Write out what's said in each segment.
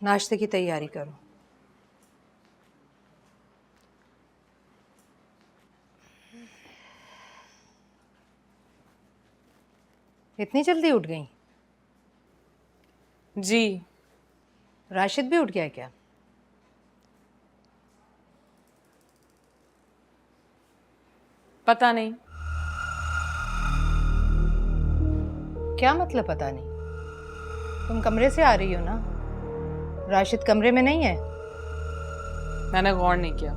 नाश्ते की तैयारी करो। इतनी जल्दी उठ गई? जी। राशिद भी उठ गया क्या? पता नहीं। क्या मतलब पता नहीं? तुम कमरे से आ रही हो ना? राशिद कमरे में नहीं है? मैंने गौर नहीं किया।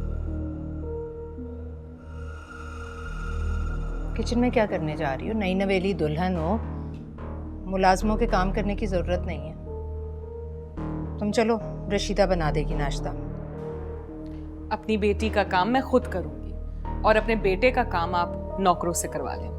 किचन में क्या करने जा रही हो? नई नवेली दुल्हन हो, मुलाजमों के काम करने की जरूरत नहीं है। तुम चलो, रशीदा बना देगी नाश्ता। अपनी बेटी का काम मैं खुद करूंगी और अपने बेटे का काम आप नौकरों से करवा लें।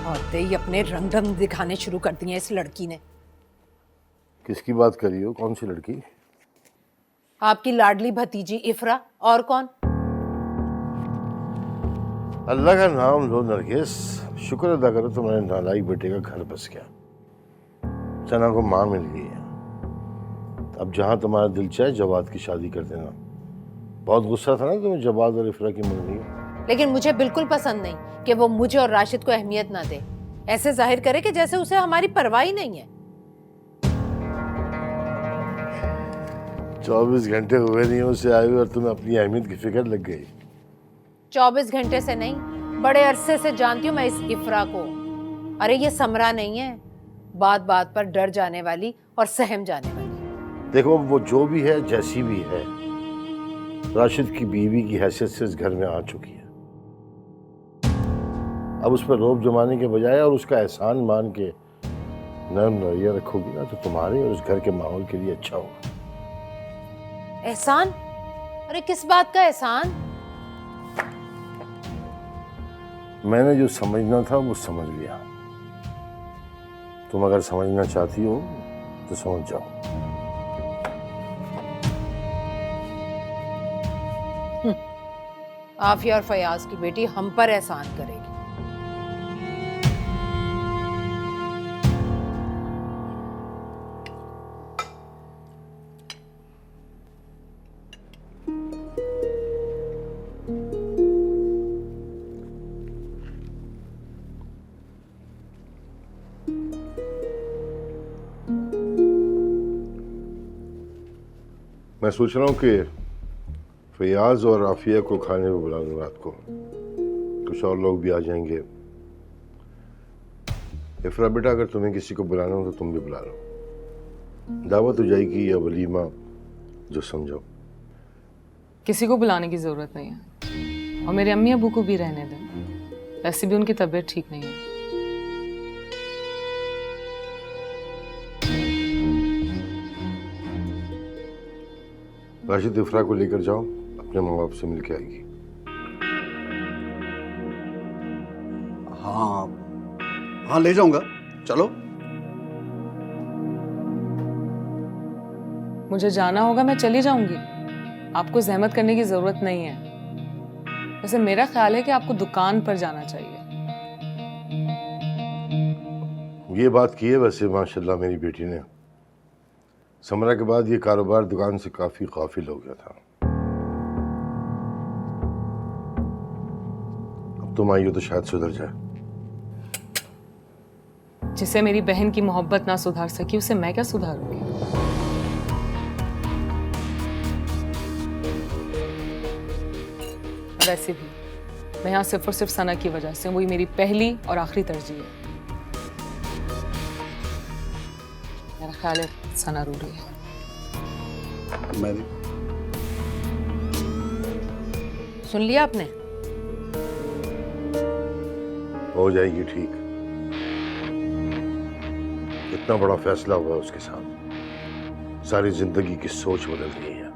और ही अपने रंग ढंग दिखाने शुरू कर दिए इस लड़की ने। किसकी बात कर रही हो? कौन सी लड़की? आपकी लाडली भतीजी इफ्रा। और कौन? अल्लाह का नाम लो नरगिस, शुक्र अदा करो तुम्हारे नालायक बेटे का घर बस गया। सना को माँ मिल गई है। अब जहाँ तुम्हारा दिल चाहे जवाद की शादी कर देना। बहुत गुस्सा था ना तुम्हें जवाद और इफ्रा की मिलनी। लेकिन मुझे बिल्कुल पसंद नहीं कि वो मुझे और राशिद को अहमियत ना दे। ऐसे जाहिर करे कि जैसे उसे हमारी परवाह ही नहीं है। 24 घंटे हुए नहीं उसे आए हुए और तुम्हें अपनी अहमियत की फिक्र लग गई। 24 घंटे से नहीं, बड़े अरसे से जानती हूँ मैं इस इफ्रा को। अरे ये समरा नहीं है, बात बात पर डर जाने वाली और सहम जाने वाली। देखो वो जो भी है, जैसी भी है, राशिद की बीवी की हैसियत से इस घर में आ चुकी है। अब उस पर रौब जमाने के बजाय और उसका एहसान मान के नरम नजरिया रखोगी ना तो तुम्हारे और उस घर के माहौल के लिए अच्छा होगा। एहसान? अरे किस बात का एहसान? मैंने जो समझना था वो समझ लिया। तुम अगर समझना चाहती हो तो समझ जाओ। आफिया और फयाज की बेटी हम पर एहसान करेगी। मैं सोच रहा हूँ कि फयाज और आफिया को खाने में बुला लूँ रात को। कुछ और लोग भी आ जाएंगे। इफ्रा बेटा, अगर तुम्हें किसी को बुलाना हो तो तुम भी बुला लो। दावत हो जाएगी या वलीमा, जो समझो। किसी को बुलाने की जरूरत नहीं है और मेरे अम्मी अबू को भी रहने दें। वैसे भी उनकी तबीयत ठीक नहीं है। राशिद इफ्रा को लेकर जाओ, अपने माँ बाप से मिल के आएगी। हाँ हाँ, ले जाऊंगा, चलो। मुझे जाना होगा, मैं चली जाऊंगी। आपको जहमत करने की जरूरत नहीं है। वैसे मेरा ख्याल है कि आपको दुकान पर जाना चाहिए। ये बात की है वैसे माशाल्लाह मेरी बेटी ने। समरा के बाद ये कारोबार दुकान से काफी काफिल हो गया था। अब तुम आई हो तो शायद सुधर जाए। जिसे मेरी बहन की मोहब्बत ना सुधार सकी उसे मैं क्या सुधारूंगी? वैसे भी मैं यहाँ सिर्फ और सिर्फ सना की वजह से, वही मेरी पहली और आखिरी तरजीह है। मेरा ख्याल है सना रो रही है। मैं भी। सुन लिया आपने? हो जाएगी ठीक। इतना बड़ा फैसला हुआ उसके साथ, सारी जिंदगी की सोच बदल गई है।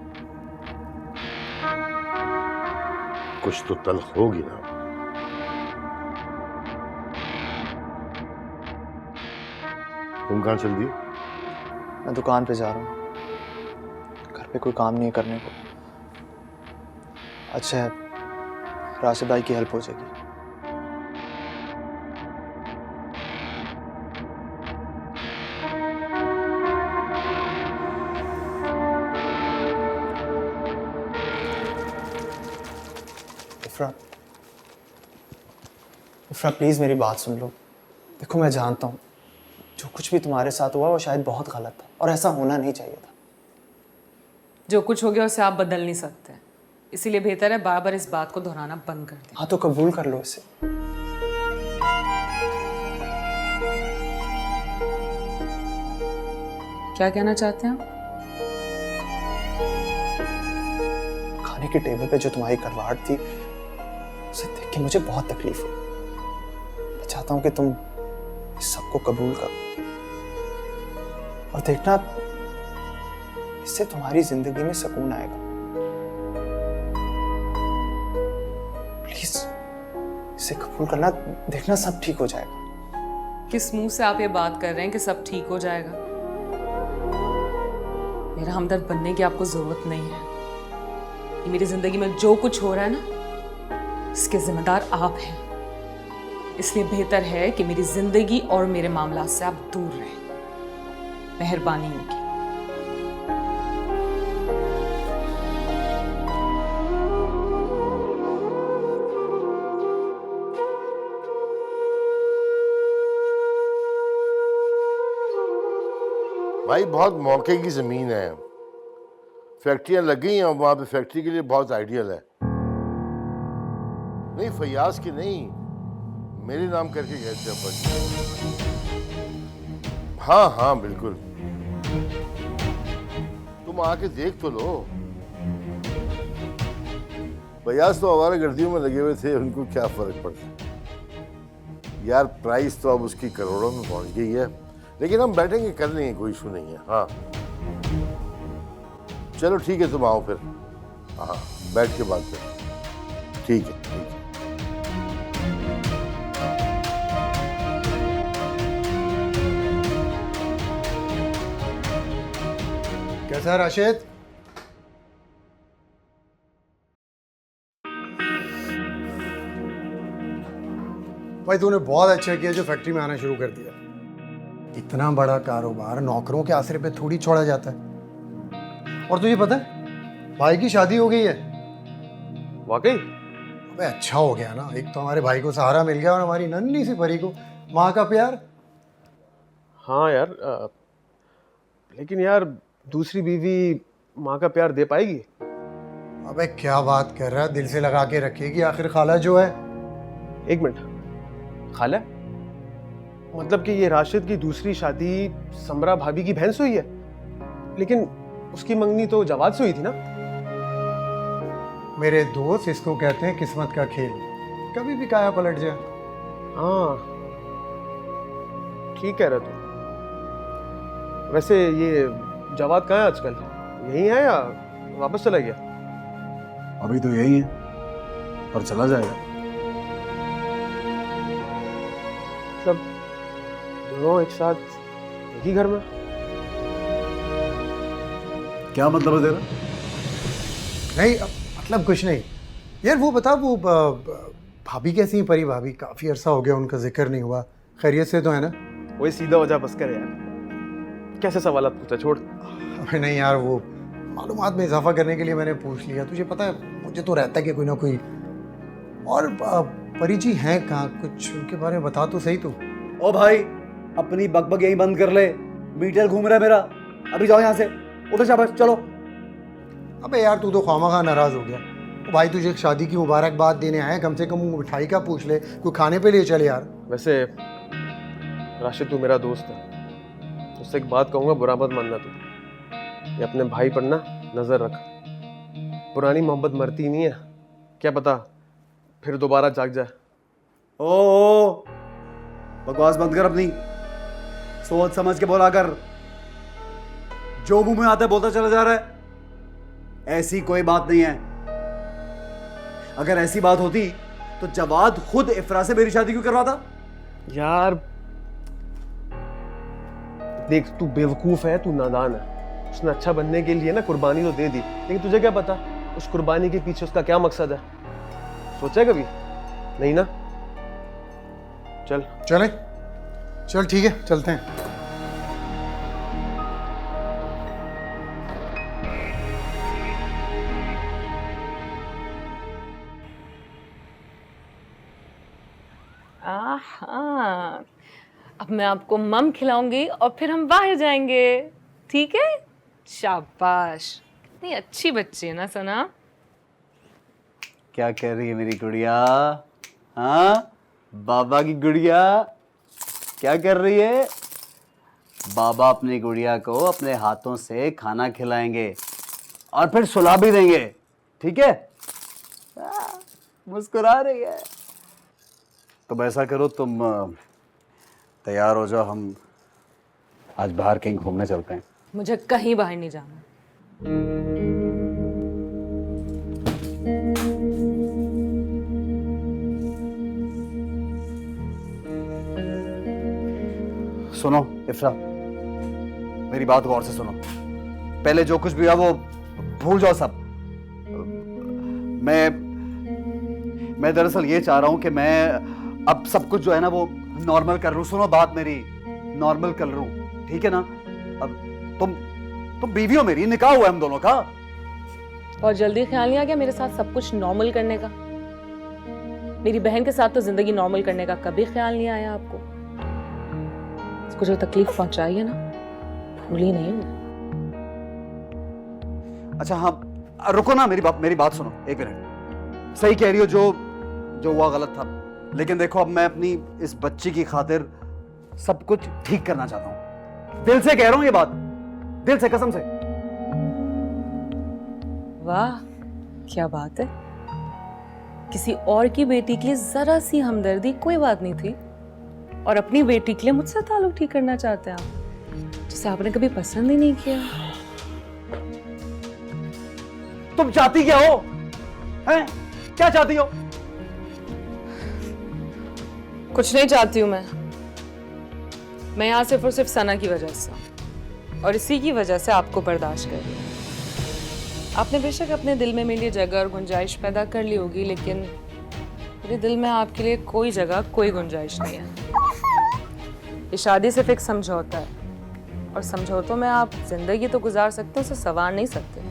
कुछ तो तल्ख होगी ना। तुम कहाँ चल दिए? मैं दुकान पे जा रहा हूँ, घर पे कोई काम नहीं है करने को। अच्छा है, राशिद भाई की हेल्प हो जाएगी। इफ़रा, इफ़रा प्लीज़ मेरी बात सुन लो। देखो मैं जानता हूँ जो कुछ भी तुम्हारे साथ हुआ वो शायद बहुत गलत था और ऐसा होना नहीं चाहिए था। जो कुछ हो गया उसे आप बदल नहीं सकते, इसीलिए बेहतर है बार बार इस बात को दोहराना बंद कर दें। हाँ तो कबूल कर लो इसे। क्या कहना चाहते हैं आप? खाने के टेबल पे जो तुम्हारी करवाहट थी उसे देख के मुझे बहुत तकलीफ हुई। मैं चाहता हूँ कि तुम इस सबको कबूल करो और देखना इससे तुम्हारी जिंदगी में सुकून आएगा। प्लीज इसे कबूल करना, देखना सब ठीक हो जाएगा। किस मुंह से आप ये बात कर रहे हैं कि सब ठीक हो जाएगा? मेरा हमदर्द बनने की आपको जरूरत नहीं है। ये मेरी जिंदगी में जो कुछ हो रहा है ना, इसके जिम्मेदार आप हैं। इसलिए बेहतर है कि मेरी जिंदगी और मेरे मामला से आप दूर रहें। मेहरबानी होगी। भाई बहुत मौके की ज़मीन है, फैक्ट्रियां लग गई हैं और वहाँ पे फैक्ट्री के लिए बहुत आइडियल है। नहीं फयाज की नहीं, मेरे नाम करके कहते हैं अपन। हाँ हाँ बिल्कुल, तुम आके देख तो लो। फयाज तो आवारा गर्दियों में लगे हुए थे, उनको क्या फर्क पड़ता है यार। प्राइस तो अब उसकी करोड़ों में पहुंच गई है, लेकिन हम बैठेंगे कर लेंगे, कोई इशू नहीं है। हाँ चलो ठीक है, तुम आओ फिर। हाँ बैठ के बात करें। ठीक है ठीक है। कैसा है राशिद? भाई तूने बहुत अच्छा किया जो फैक्ट्री में आना शुरू कर दिया। इतना बड़ा कारोबार नौकरों के आसरे पे थोड़ी छोड़ा जाता है। और तुझे पता है भाई की शादी हो गई है। वाकई? अबे अच्छा हो गया ना, एक तो हमारे भाई को सहारा मिल गया और हमारी नन्ही सी परी को माँ का प्यार। हाँ यार, लेकिन यार दूसरी बीवी माँ का प्यार दे पाएगी? अबे क्या बात कर रहा है, दिल से लगा के रखेगी, आखिर खाला जो है। एक मिनट, खाला? मतलब कि ये राशिद की दूसरी शादी समरा भाभी की बहन से हुई है, लेकिन उसकी मंगनी तो जवाद से हुई थी ना? मेरे दोस्त इसको कहते हैं किस्मत का खेल, कभी भी काया पलट जाए। हाँ ठीक कह रहा तू। वैसे ये जवाद कहाँ है आजकल? यहीं है या वापस चला गया? अभी तो यही है, पर चला जाएगा। मतलब दोनों एक साथ एक ही घर में? क्या मतलब है तेरा? नहीं मतलब कुछ नहीं यार। वो बता, वो भाभी कैसी है? परी भाभी, काफी अरसा हो गया उनका जिक्र नहीं हुआ। खैरियत से तो है ना? वही सीधा वजह बस कर यार, कैसे सवाल पूछा, छोड़। अबे नहीं यार, वो मालूमात में इजाफा करने के लिए मैंने पूछ लिया। तुझे पता है मुझे तो रहता है कि कोई ना कोई। और परी जी हैं कहाँ, कुछ उनके बारे में बता तो सही तू। ओ भाई अपनी बकबक यहीं बंद कर ले, मीटर घूम रहा है मेरा। अभी जाओ यहाँ से, उठो शाबाश चलो। अबे यार तू तो खामखा नाराज हो गया। ओ भाई तुझे शादी की मुबारकबाद देने आए, कम से कम मिठाई का पूछ ले, कोई खाने पे ले चल यार। वैसे राशिद तू मेरा दोस्त है, उससे एक बात कहूँगा, बुरा मत मानना तू। ये अपने भाई पर ना नजर रख, पुरानी मोहब्बत मरती नहीं है, क्या पता फिर दोबारा जाग जाए। ओ बकवास बंद कर अपनी, सोच समझ के बोला कर। जो मुंह में आता है बोलता चला जा रहा है। ऐसी कोई बात नहीं है। अगर ऐसी बात होती तो जवाद खुद इफ्रा से मेरी शादी क्यों करवाता? यार देख तू बेवकूफ है, तू नादान है। उसने अच्छा बनने के लिए ना कुर्बानी तो दे दी, लेकिन तुझे क्या पता उस कुर्बानी के पीछे उसका क्या मकसद है? सोचा है कभी? नहीं ना? चल चले, चल ठीक है, चलते हैं। आहा, अब मैं आपको मम खिलाऊंगी और फिर हम बाहर जाएंगे, ठीक है? शाबाश, कितनी अच्छी बच्ची है ना सना। क्या कह रही है मेरी गुड़िया? हाँ, बाबा की गुड़िया क्या कर रही है? बाबा अपनी गुड़िया को अपने हाथों से खाना खिलाएंगे और फिर सुला भी देंगे, ठीक है? मुस्कुरा रही है। तुम ऐसा करो, तुम तैयार हो जाओ, हम आज बाहर कहीं घूमने चलते हैं। मुझे कहीं बाहर नहीं जाना। सुनो इफ्रा, मेरी बात गौर से सुनो। पहले जो कुछ भी हुआ वो भूल जाओ सब। मैं दरअसल ये चाह रहा हूं कि मैं अब सब कुछ जो है ना वो नॉर्मल कर लूं। सुनो बात मेरी, नॉर्मल कर लूं, ठीक है ना? अब तुम बीवी हो मेरी, निकाह हुआ है हम दोनों का। और जल्दी ख्याल नहीं आ गया मेरे साथ सब कुछ नॉर्मल करने का? मेरी बहन के साथ तो जिंदगी नॉर्मल करने का कभी ख्याल नहीं आया आपको। उसको जो तकलीफ पहुंचाई है ना, भूली नहीं हूं। अच्छा हाँ, रुको ना, मेरी बात सुनो एक मिनट। सही कह रही हो, जो हुआ गलत था, लेकिन देखो अब मैं अपनी इस बच्ची की खातिर सब कुछ ठीक करना चाहता हूं। दिल से कह रहा हूं ये बात, दिल से, कसम से। वाह क्या बात है। किसी और की बेटी के लिए जरा सी हमदर्दी कोई बात नहीं थी, और अपनी बेटी के लिए मुझसे ताल्लुक ठीक करना चाहते हैं आप, जिसे आपने कभी पसंद ही नहीं किया। तुम चाहती क्या हो? हैं? क्या चाहती हो? कुछ नहीं चाहती हूं मैं यहां सिर्फ और सिर्फ सना की वजह से, और इसी की वजह से आपको बर्दाश्त कर रही हूं। आपने बेशक अपने दिल में मेरे लिए जगह और गुंजाइश पैदा कर ली होगी, लेकिन मेरे दिल में आपके लिए कोई जगह, कोई गुंजाइश नहीं है। ये शादी सिर्फ एक समझौता है, और समझौतों में आप जिंदगी तो गुजार सकते हो, उसे संवार नहीं सकते।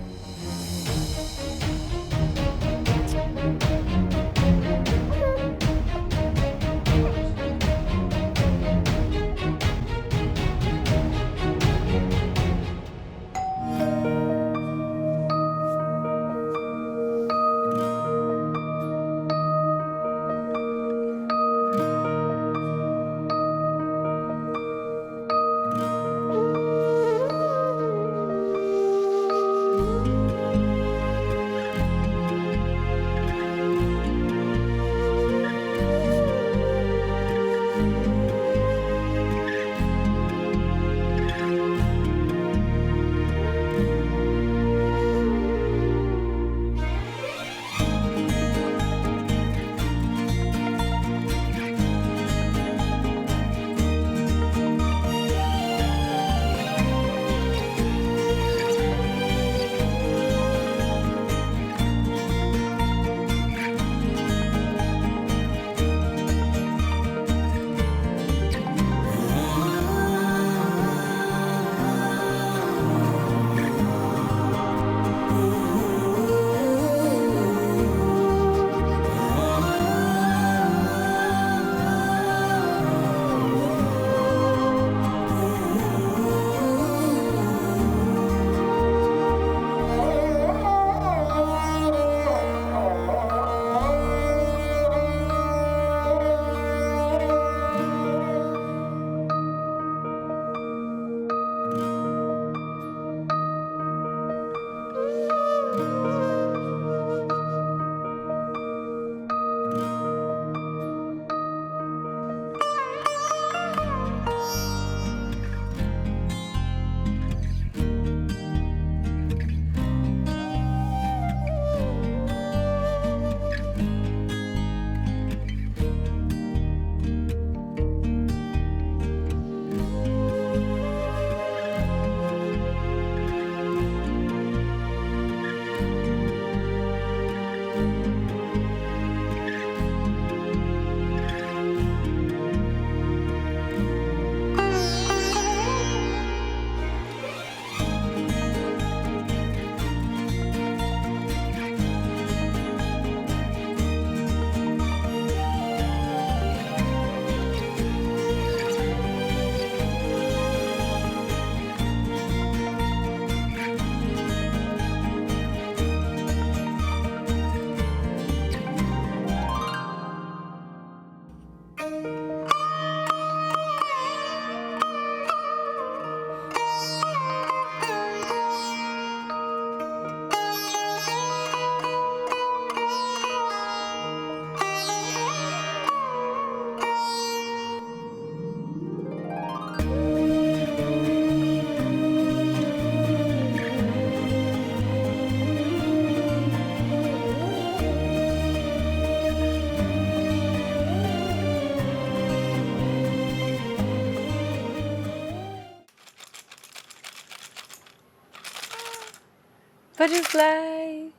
Butterfly.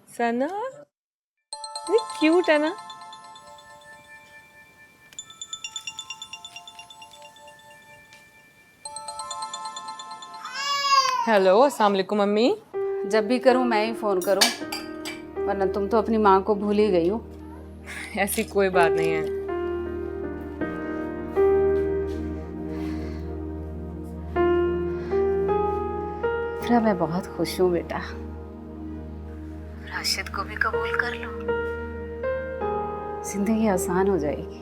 सना, ये क्यूट है ना? हेलो, अस्सलाम वालेकुम मम्मी। जब भी करूं मैं ही फोन करूं, वरना तुम तो अपनी माँ को भूल ही गई हो। ऐसी कोई बात नहीं है। इफ्रा, मैं बहुत खुश हूँ बेटा। राशिद को भी कबूल कर लो, जिंदगी आसान हो जाएगी।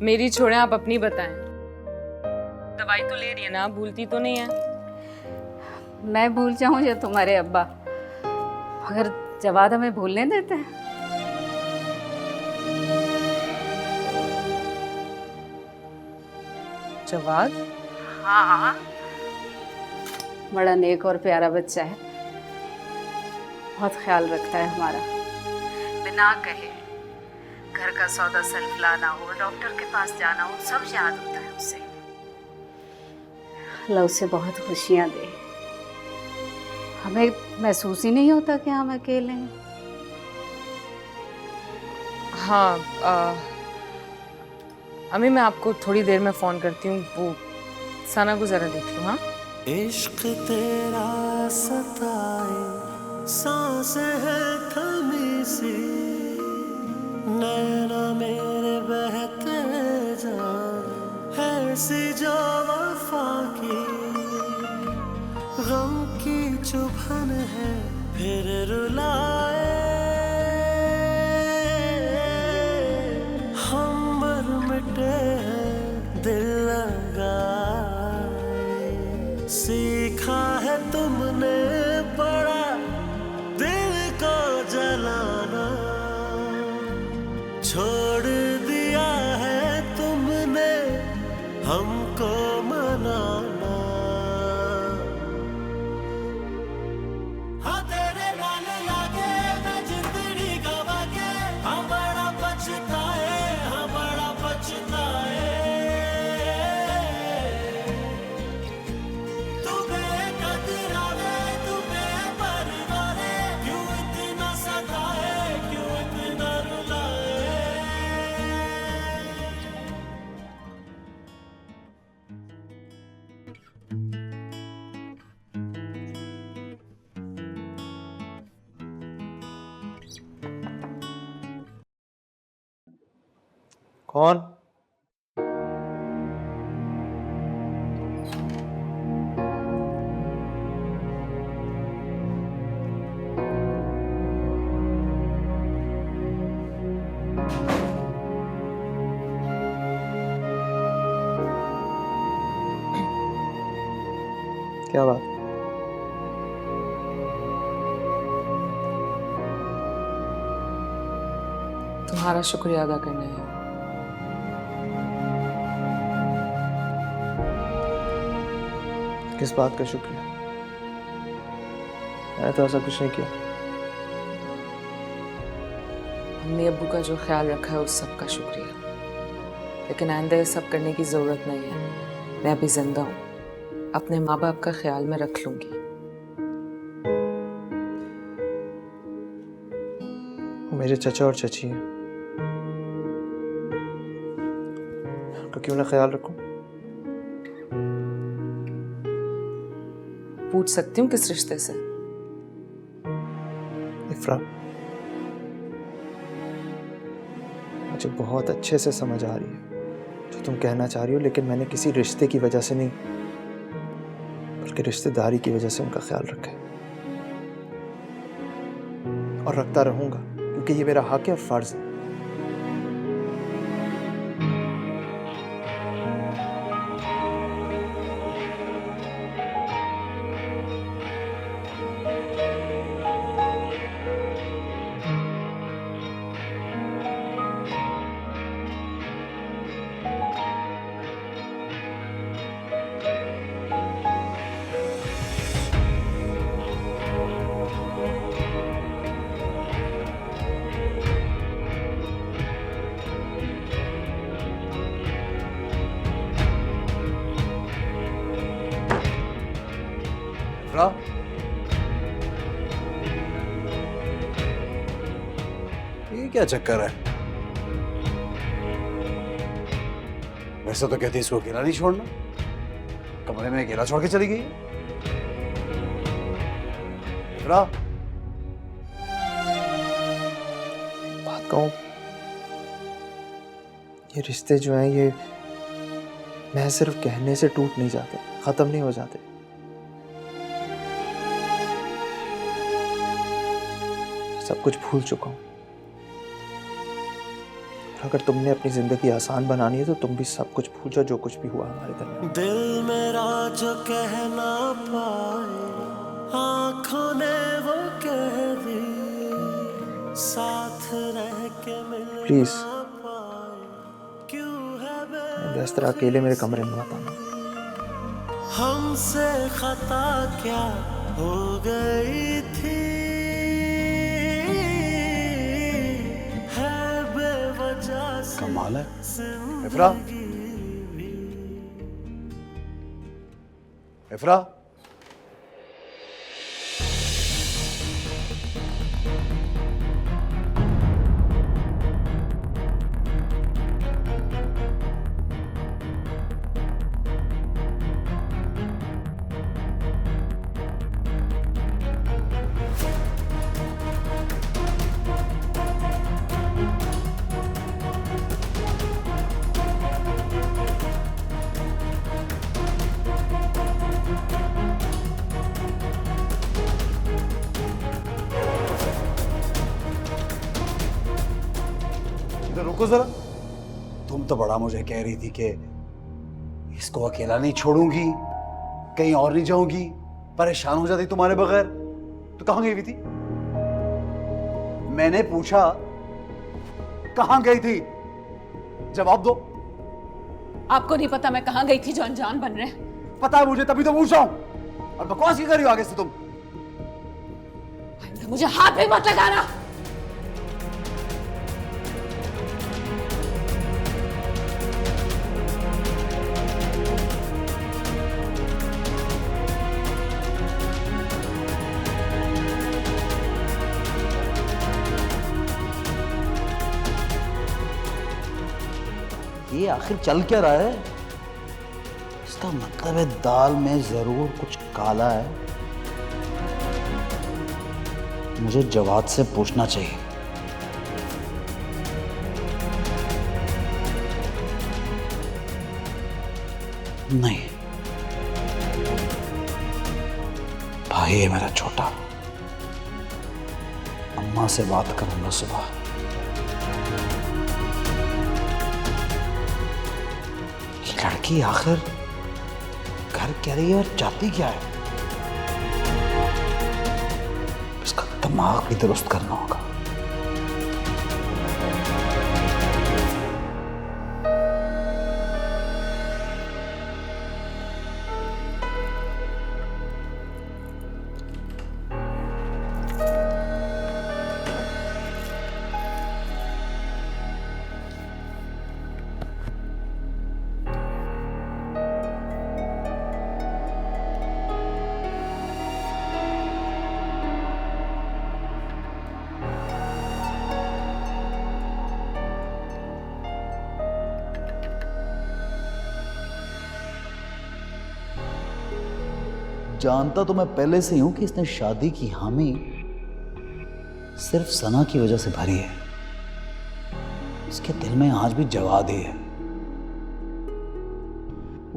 मेरी छोड़ें, आप अपनी बताएं। दवाई तो ले रही है ना, आप भूलती तो नहीं है? मैं भूल जाऊं या तुम्हारे अब्बा, मगर जवाद हमें भूलने देते हैं? जवाद? हाँ, बड़ा नेक और प्यारा बच्चा है, बहुत ख्याल रखता है हमारा। बिना कहे घर का सौदा सेल्फ लाना हो, डॉक्टर के पास जाना हो, सब याद होता है उसे। अल्लाह उसे बहुत खुशियाँ दे। हमें महसूस ही नहीं होता कि हम अकेले हैं। हाँ, अम्मी मैं आपको थोड़ी देर में फ़ोन करती हूँ। वो सना को ज़रा देख लो। हाँ, इश्क तेरा सताए, सांस है थमी सी, नैना मेरे बहते जाए, ऐसी जो वफा की, गम की चुभन है फिर रुलाए, हम मर मिटे हैं दिल लगाए, सीखा है तुमने बड़ा दिल को जलाना, छोड़ दिया है तुमने हमको मनाना, हाँ तेरे नाल लागे मैं जिंदड़ी गवा के, हाँ बड़ा पछताए, हाँ बड़ा पछताए, तू बेकदरा वे, तू बेपरवाह रे, क्यों इतना सताए, क्यों इतना रुलाए। कौन? क्या बात? तुम्हारा शुक्रिया अदा करना है। किस बात का शुक्रिया? मैंने तो ऐसा कुछ नहीं किया। अम्मी अब्बू का जो ख्याल रखा है उस सब का शुक्रिया, लेकिन आइंदा ये सब करने की ज़रूरत नहीं है। मैं अभी जिंदा हूँ, अपने माँ बाप का ख्याल में रख लूँगी। वो मेरे चचा और चची हैं, उनका क्यों ना ख्याल रखूं? पूछ सकती हूँ किस रिश्ते से? इफ्रा, मुझे बहुत अच्छे से समझ आ रही है जो तुम कहना चाह रही हो, लेकिन मैंने किसी रिश्ते की वजह से नहीं, बल्कि रिश्तेदारी की वजह से उनका ख्याल रखा है, और रखता रहूंगा, क्योंकि ये मेरा हक है और फर्ज है। ये क्या चक्कर है? वैसे तो कहती इसको अकेला नहीं छोड़ना, कमरे में अकेला छोड़ के चली गई। इकरा, बात कहूं, ये रिश्ते जो हैं ये मैं सिर्फ कहने से टूट नहीं जाते, खत्म नहीं हो जाते। सब कुछ भूल चुका हूं। अगर तुमने अपनी जिंदगी आसान बनानी है तो तुम भी सब कुछ भूल जाओ, जो कुछ भी हुआ हमारे दरमियान। दिल मेरा जो कह ना पाए, आंखों ने वो कह दी, साथ रह के मिल प्लीज ना पाए, क्यों है व्यस्त रहा, अकेले मेरे कमरे में मत आना। हमसे खता क्या हो गई थी, कमाल है। इफ्रा, इफ्रा, रुको जरा। तुम तो बड़ा मुझे कह रही थी कि इसको अकेला नहीं छोड़ूंगी, कहीं और नहीं जाऊंगी, परेशान हो जाती तुम्हारे बगैर। तो कहां गई हुई थी? मैंने पूछा कहां गई थी, जवाब दो। आपको नहीं पता मैं कहां गई थी जो अनजान बन रहे हैं? पता है मुझे, तभी तो पूछ रहा हूं। और बकवास क्यों कर रही हो आगे से तुम? मुझे हाथ भी मत लगाना। ये आखिर चल क्या रहा है? इसका मतलब है दाल में जरूर कुछ काला है। मुझे जवाद से पूछना चाहिए। नहीं, भाई है मेरा छोटा, अम्मा से बात करूंगा सुबह। लड़की आखिर घर कह रही है और चाहती क्या है? इसका दिमाग भी दुरुस्त करना होगा। जानता तो मैं पहले से ही हूं कि इसने शादी की हामी सिर्फ सना की वजह से भरी है। इसके दिल में आज भी जवाद ही है,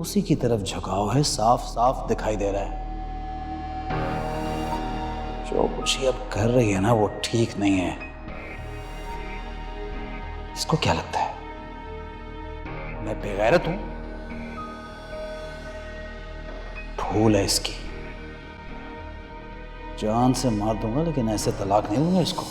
उसी की तरफ झुकाव है, साफ साफ दिखाई दे रहा है। जो कुछ ये अब कर रही है ना वो ठीक नहीं है। इसको क्या लगता है मैं बेगैरत हूं? भूल है इसकी। जान से मार दूंगा लेकिन ऐसे तलाक नहीं दूंगा इसको।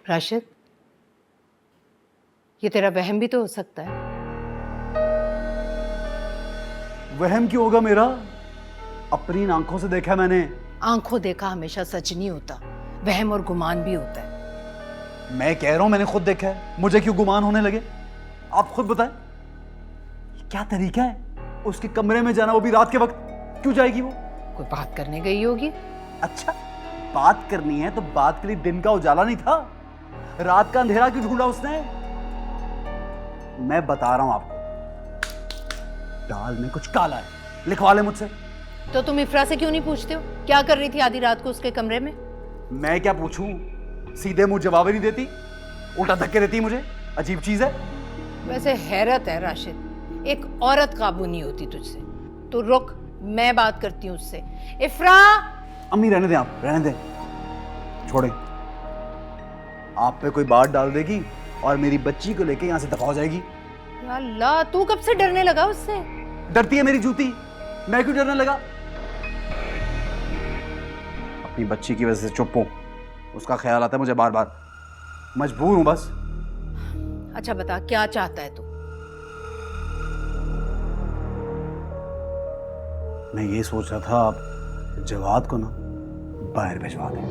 राशिद, ये तेरा वहम भी तो हो सकता है। वहम क्यों होगा मेरा? अपनी आंखों से देखा मैंने। आंखों देखा हमेशा सच नहीं होता, वहम और गुमान भी होता है। मैं कह रहा हूं मैंने खुद देखा है, मुझे क्यों गुमान होने लगे? आप खुद बताएं, क्या तरीका है उसके कमरे में जाना, वो भी रात के वक्त? क्यों जाएगी वो? कोई बात करने गई होगी। अच्छा, बात करनी है तो बात के लिए दिन का उजाला नहीं था, रात का अंधेरा क्यों ढूंढा उसने? मैं बता रहा हूं आपको, दाल में कुछ काला है, लिखवा ले मुझसे। तो तुम इफ्रा से क्यों नहीं पूछते हो क्या कर रही थी आधी रात को उसके कमरे में? मैं क्या पूछूं? सीधे मुंह जवाब ही नहीं देती, उल्टा धक्के देती मुझे। अजीब चीज है। वैसे हैरत है राशिद, एक औरत काबू नहीं होती तुझसे। तो रुक, मैं बात करती हूँ उससे। इफ्रा! अम्मी रहने दें, आप रहने दें, छोड़ें। आप पे कोई बात डाल देगी और मेरी बच्ची को लेके यहां से दफा हो जाएगी। या अल्लाह, तू कब से डरने लगा उससे? डरती है मेरी जूती, मैं क्यों डरने लगा? अपनी बच्ची की वजह से चुप हूं, उसका ख्याल आता है मुझे बार बार, मजबूर हूं बस। अच्छा बता, क्या चाहता है तू? मैं ये सोच रहा था आप जवाद को ना बाहर भिजवा दें।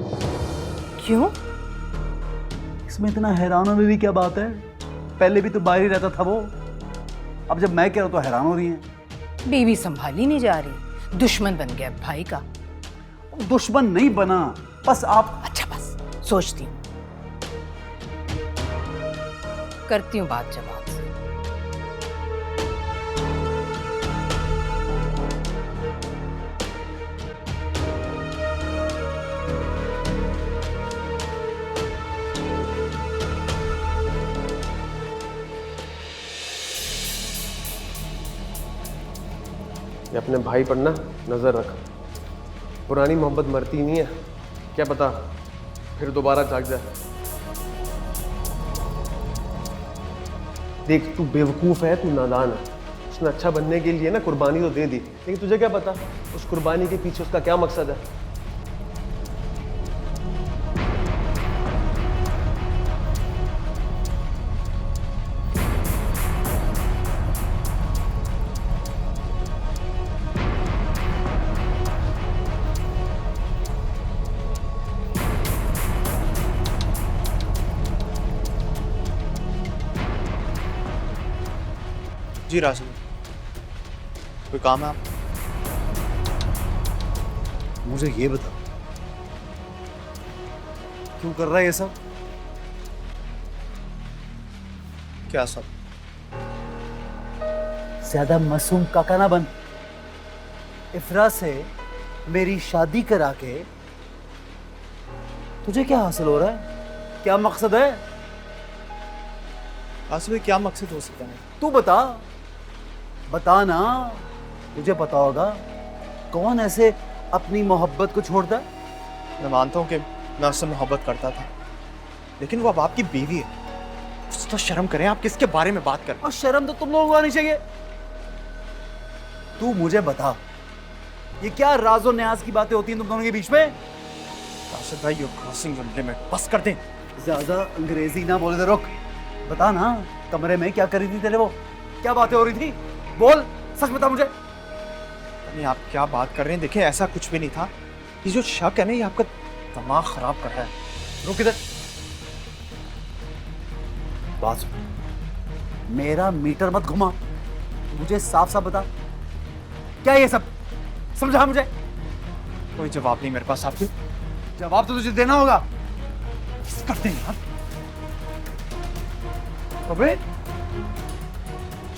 क्यों? इसमें इतना हैरान होने की क्या बात है? पहले भी तो बाहर ही रहता था वो, अब जब मैं कह रहा हूं तो हैरान हो रही हैं। बीवी संभाली नहीं जा रही, दुश्मन बन गया भाई का। दुश्मन नहीं बना, बस आप। अच्छा बस, सोचती हूँ, करती हूँ बात जवाब से। ये अपने भाई पर ना नजर रख, पुरानी मोहब्बत मरती नहीं है, क्या पता फिर दोबारा जाग जाए। देख, तू बेवकूफ है, तू नादान है। उसने अच्छा बनने के लिए ना कुर्बानी तो दे दी, लेकिन तुझे क्या पता उस कुर्बानी के पीछे उसका क्या मकसद है। जी राशिद, कोई काम है आप? मुझे ये बता, क्यों कर रहा है ये सब? क्या सब? ज्यादा मासूम काका ना बन। इफ्रा से मेरी शादी करा के तुझे क्या हासिल हो रहा है? क्या मकसद है? राशिद भाई, क्या मकसद हो सकता है? तू बता, बता ना, तुझे पता होगा। कौन ऐसे अपनी मोहब्बत को छोड़ता है? मैं मानता हूँ कि मैं उससे मोहब्बत करता था, लेकिन वो अब आपकी बीवी है। कुछ तो शर्म करें, आप किसके बारे में बात कर रहे हैं? और शर्म तो तुम लोगों को आनी चाहिए। तू मुझे बता, ये क्या राज़ो न्याज की बातें होती हैं तुम दोनों के बीच में? राशिद भाई, यू क्रॉसिंग योर लिमिट, बस कर दें। ज्यादा अंग्रेजी ना बोले तो रुक। बता ना, कमरे में क्या कर रही थी तेरे वो? क्या बातें हो रही थी? बोल, सच बता मुझे। नहीं, आप क्या बात कर रहे हैं? देखिए, ऐसा कुछ भी नहीं था। ये जो शक है ना, ये आपका दिमाग खराब कर रहा है। रुक इधर, बात सुन। मेरा मीटर मत घुमा, मुझे साफ साफ बता, क्या ये सब? समझा मुझे? कोई जवाब नहीं मेरे पास आपके। जवाब तो तुझे देना होगा। करते हैं यार। अबे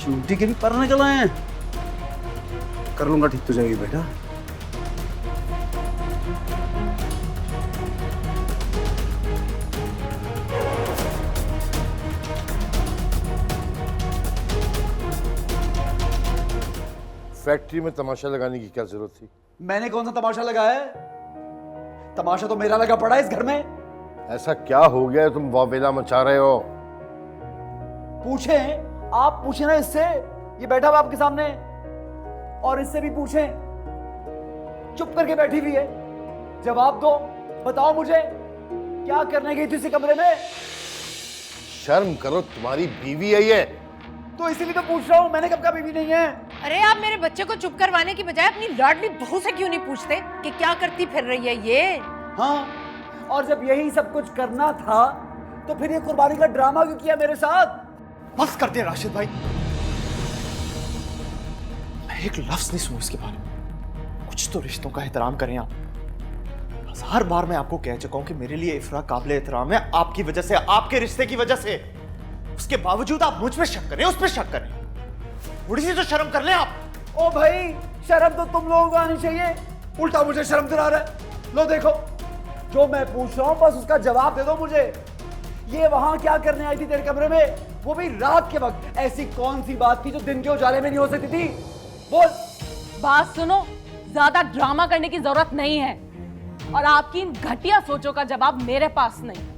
चूंटी के भी पर निकल आए हैं। कर लूंगा ठीक तो जाएगी बेटा। फैक्ट्री में तमाशा लगाने की क्या जरूरत थी? मैंने कौन सा तमाशा लगाया है? तमाशा तो मेरा लगा पड़ा है इस घर में। ऐसा क्या हो गया है तुम वावेला मचा रहे हो? पूछे, आप पूछे ना इससे, ये बैठा हुआ आपके सामने, और इससे भी पूछे, चुप करके बैठी हुई है। जवाब दो, बताओ मुझे क्या करने गई थी उसी कमरे में? शर्म करो, तुम्हारी बीवी है ये। तो इसीलिए तो पूछ रहा हूँ, मैंने कब कहा बीवी नहीं है? अरे आप मेरे बच्चे को चुप करवाने की बजाय अपनी लाडली बहू से क्यों नहीं पूछते कि क्या करती फिर रही है ये? हाँ, और जब यही सब कुछ करना था तो फिर ये कुर्बानी का ड्रामा क्यों किया मेरे साथ? बस कर दे राशिद भाई, मैं एक लफ्ज नहीं सुनूं इसके बारे में। कुछ तो रिश्तों का एहतराम करें आप। 1000 बार मैं आपको कह चुका हूं कि मेरे लिए इफ्रा काबिल एहतराम है, आपकी वजह से, आपके रिश्ते की वजह से। उसके बावजूद आप मुझ पे शक करें, उस पे शक करें। थोड़ी सी तो शर्म कर लें आप। ओ भाई, शर्म तो तुम लोगों को आनी चाहिए, उल्टा मुझे शर्म दिला रहा है। लो देखो, जो मैं पूछ रहा हूं बस उसका जवाब दे दो मुझे। ये वहां क्या करने आई थी तेरे कमरे में, वो भी रात के वक्त? ऐसी कौन सी बात थी जो दिन के उजाले में नहीं हो सकती थी? बोल। बात सुनो, ज्यादा ड्रामा करने की जरूरत नहीं है, और आपकी इन घटिया सोचों का जवाब मेरे पास नहीं।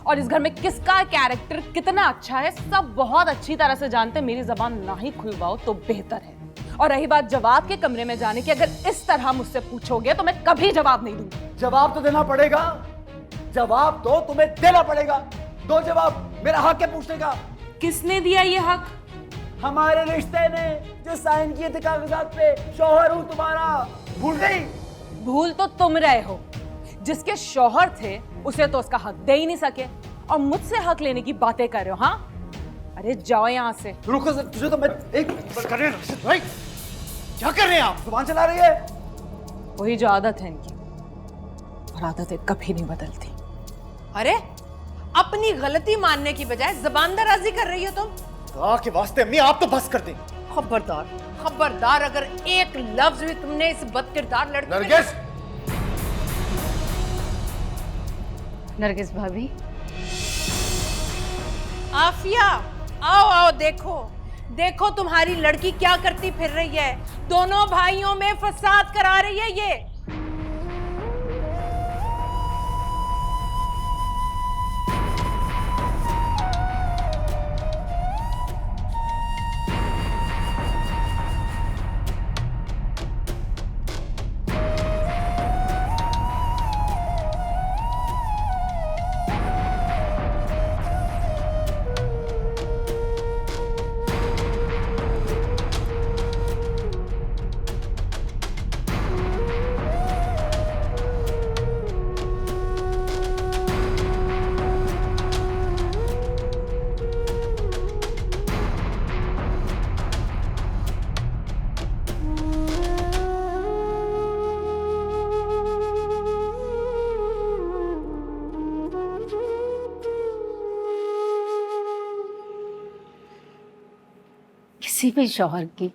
और इस घर में किसका कैरेक्टर कितना अच्छा है सब बहुत अच्छी तरह से जानते हैं। मेरी जबान ना ही खुलवाओ तो बेहतर है। और रही बात जवाब के कमरे में जाने की, अगर इस तरह मुझसे पूछोगे तो मैं कभी जवाब नहीं दूंगी। जवाब तो देना पड़ेगा, जवाब तो तुम्हें देना पड़ेगा। दो जवाब, मेरा हक है पूछने का। किसने दिया ये हक? हमारे रिश्ते ने जो साइन किए थे कागजात पे। शौहर हूं तुम्हारा, भूल गई? भूल तो तुम रहे हो, जिसके शौहर थे उसे तो उसका हक दे ही नहीं सके, और मुझसे हक लेने की बातें कर रहे हो। हाँ, अरे जाओ यहाँ से। रुको सर, तुझे तो मैं एक कर रहे हैं भाई, क्या कर रहे हैं आप? जुबान चला रही है। वही जो आदत है इनकी, और आदतें कभी नहीं बदलती। अरे अपनी गलती मानने की बजाय जबान दराजी कर रही हो तुम। खुदा के वास्ते अम्मी, आप तो बस कर दें। खबरदार, खबरदार, अगर एक लफ्ज भी तुमने इस बदकिरदार लड़की नरगिस, नरगिस भाभी, आफिया, आओ आओ, देखो देखो तुम्हारी लड़की क्या करती फिर रही है। दोनों भाइयों में फसाद करा रही है ये। किसी भी शौहर की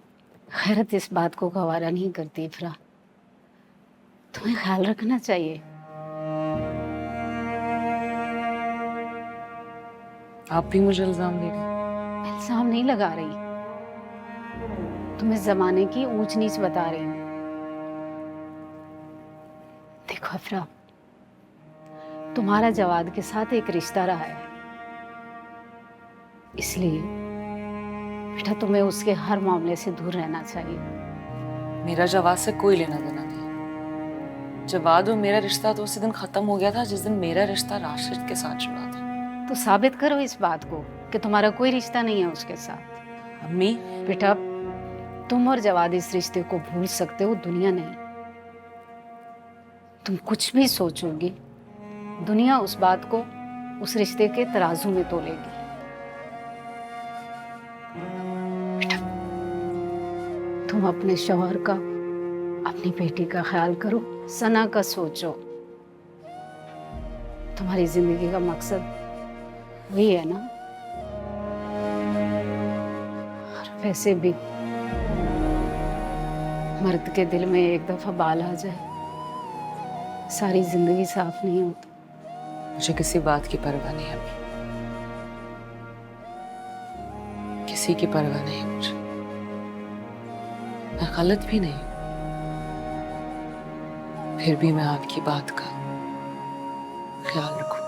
खैरत इस बात को गवारा नहीं करती इफ्रा। तुम्हें ख्याल रखना चाहिए। आप भी मुझे इल्जाम दे रही? इल्जाम नहीं लगा रही, तुम्हें जमाने की ऊंच नीच बता रही हूँ। देखो इफ्रा, तुम्हारा जवाद के साथ एक रिश्ता रहा है, इसलिए बेटा तुम्हें उसके हर मामले से दूर रहना चाहिए। मेरा जवाद से कोई लेना देना नहीं। जवाद और मेरा रिश्ता तो उसी दिन खत्म हो गया था जिस दिन मेरा रिश्ता राशिद के साथ जुड़ा था। तो साबित करो इस बात को कि तुम्हारा कोई रिश्ता नहीं है उसके साथ। अम्मी, बेटा तुम और जवाद इस रिश्ते को भूल सकते हो, दुनिया नहीं। तुम कुछ भी सोचोगी, दुनिया उस बात को उस रिश्ते के तराजू में तोलेगी। तुम अपने शौहर का, अपनी बेटी का ख्याल करो, सना का सोचो। तुम्हारी जिंदगी का मकसद वही है ना। और वैसे भी मर्द के दिल में एक दफा बाल आ जाए, सारी जिंदगी साफ नहीं होती। मुझे किसी बात की परवाह नहीं अम्मी, किसी की परवाह नहीं मुझे। मैं गलत भी नहीं, फिर भी मैं आपकी बात का ख्याल रखूं।